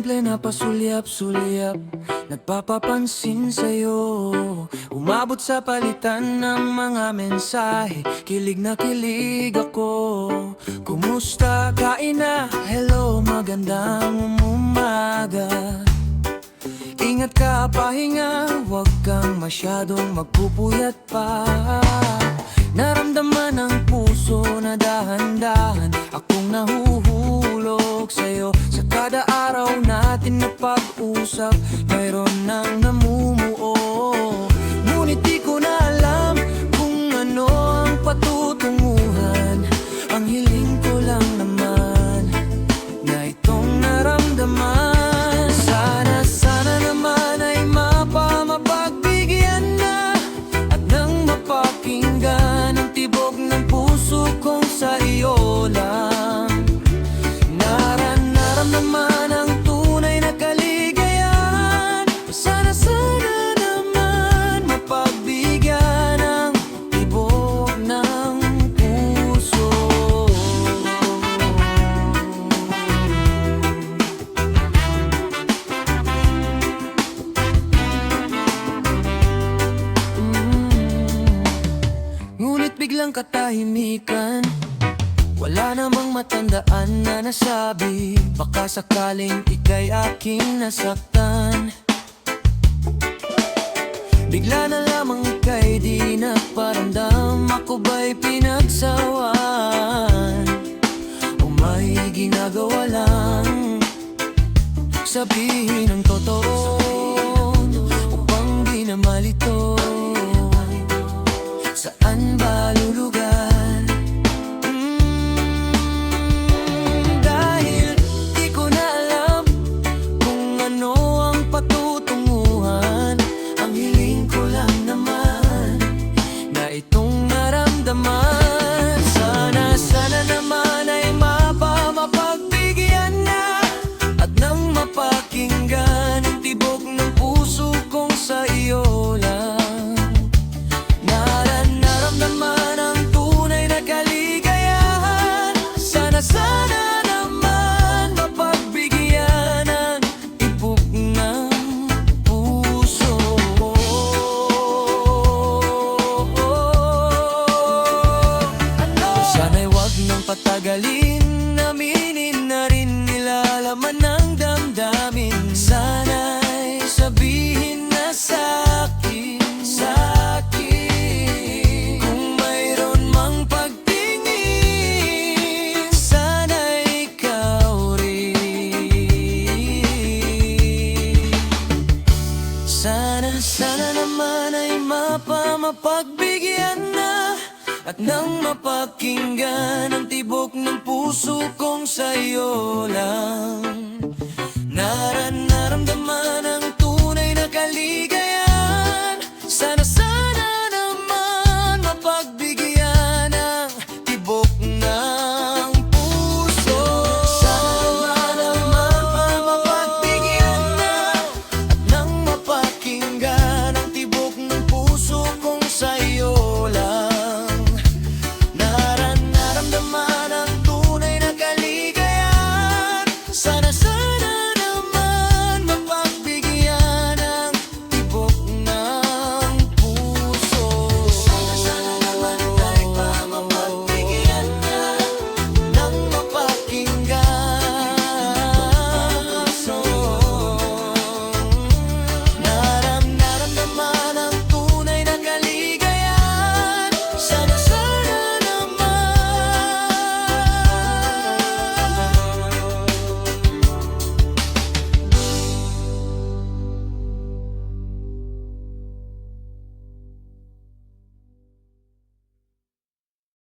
simple na pasulyap-sulyap, nagpapapansin sa'yo. Umabot sa palitan ng mga mensahe, kilig na kilig ako. Kumusta, kain na? Hello, magandang umaga. Ingat ka, pahinga, huwag kang masyadong magpupuyat pa. Naramdaman ng puso na dahan-dahan akong nahuhulog sa'yo. Sa kada araw natin na pag-usap, mayroon nang namumuo. Ngunit di ko na alam kung ano ang patutunguhan. Ang hiling ko lang naman na itong naramdaman. Sana naman ay mapagbigyan na at nang mapakinggan ang tibok ng puso kong sa iyo lang. Naramdaman ang tunay na kaligayahan. Sana naman mapagbigyan ang tibok ng puso. Ngunit biglang katahimikan, wala namang matandaan na nasabi. Baka sakaling ika'y aking nasaktan. Bigla na lamang ika'y di nagparamdam. Ako ba'y pinagsawan o may ginagawa lang? Sabihin ang totoo upang di na malito. Saan ba lulugar? Dahil di ko na alam kung ano ang patutunguhan. Ang hiling ko lang naman na itong naramdaman. Sana naman ay mapagbigyan na at nang mapakinggan ang tibok ng puso kong sa iyo lang. Naramdaman ang tunay na kaligayahan. Sana naman mapagbigyan ang tibok ng puso. Sana'y wag nang patagalin, aminin na rin nilalaman ng damdamin. Sana'y sabihin na sa'kin kung mayroon mang pagtingin. Sana ikaw rin. Sana naman ay mapagbigyan na at nang mapakinggan ang tibok ng puso kong sa'yo lang.